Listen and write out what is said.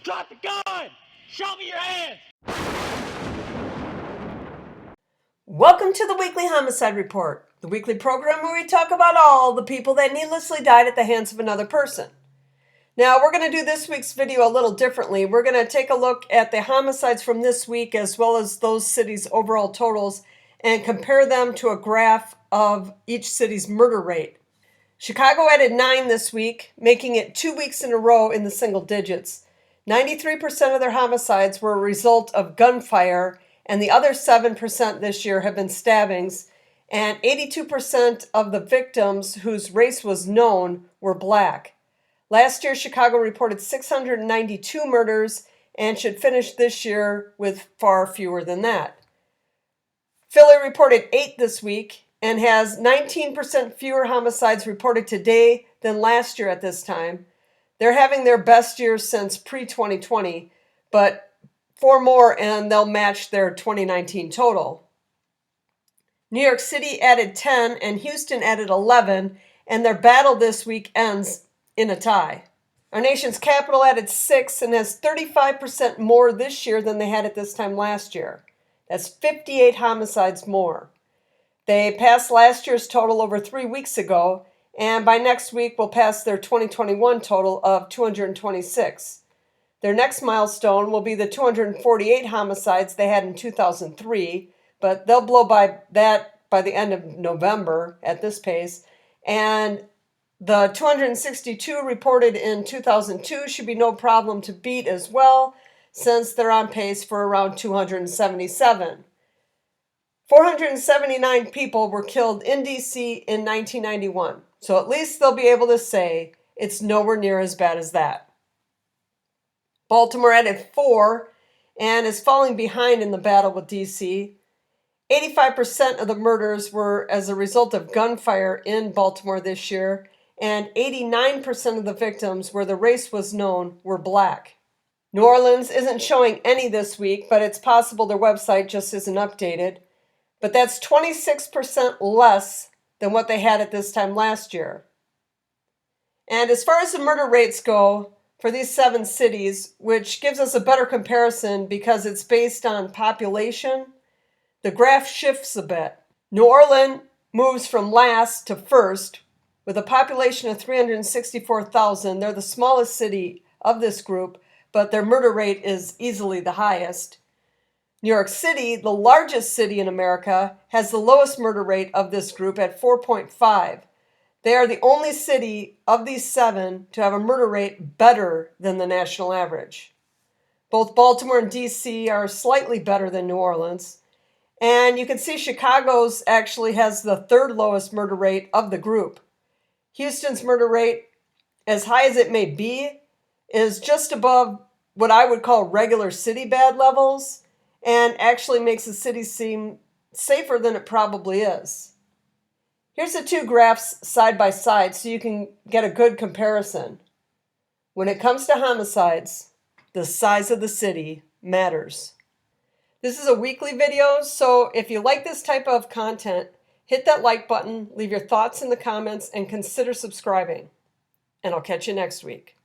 Drop the gun! Show me your hands! Welcome to the Weekly Homicide Report, the weekly program where we talk about all the people that needlessly died at the hands of another person. Now, we're going to do this week's video a little differently. We're going to take a look at the homicides from this week as well as those cities' overall totals and compare them to a graph of each city's murder rate. Chicago added 9 this week, making it 2 weeks in a row in the single digits. 93% of their homicides were a result of gunfire, and the other 7% this year have been stabbings, and 82% of the victims whose race was known were black. Last year, Chicago reported 692 murders and should finish this year with far fewer than that. Philly reported 8 this week and has 19% fewer homicides reported today than last year at this time. They're having their best year since pre-2020, but 4 more and they'll match their 2019 total. New York City added 10 and Houston added 11, and their battle this week ends in a tie. Our nation's capital added 6 and has 35% more this year than they had at this time last year. That's 58 homicides more. They passed last year's total over 3 weeks ago, and by next week will pass their 2021 total of 226. Their next milestone will be the 248 homicides they had in 2003, but they'll blow by that by the end of November at this pace. And the 262 reported in 2002 should be no problem to beat as well, since they're on pace for around 277. 479 people were killed in D.C. in 1991, so at least they'll be able to say it's nowhere near as bad as that. Baltimore added 4 and is falling behind in the battle with D.C. 85% of the murders were as a result of gunfire in Baltimore this year, and 89% of the victims where the race was known were black. New Orleans isn't showing any this week, but it's possible their website just isn't updated. But that's 26% less than what they had at this time last year. And as far as the murder rates go for these 7 cities, which gives us a better comparison because it's based on population, the graph shifts a bit. New Orleans moves from last to first with a population of 364,000. They're the smallest city of this group, but their murder rate is easily the highest. New York City, the largest city in America, has the lowest murder rate of this group at 4.5. They are the only city of these 7 to have a murder rate better than the national average. Both Baltimore and D.C. are slightly better than New Orleans. And you can see Chicago's actually has the 3rd lowest murder rate of the group. Houston's murder rate, as high as it may be, is just above what I would call regular city bad levels, and actually makes the city seem safer than it probably is. Here's the 2 graphs side by side so you can get a good comparison. When it comes to homicides, the size of the city matters. This is a weekly video, so if you like this type of content, hit that like button, leave your thoughts in the comments, and consider subscribing. And I'll catch you next week.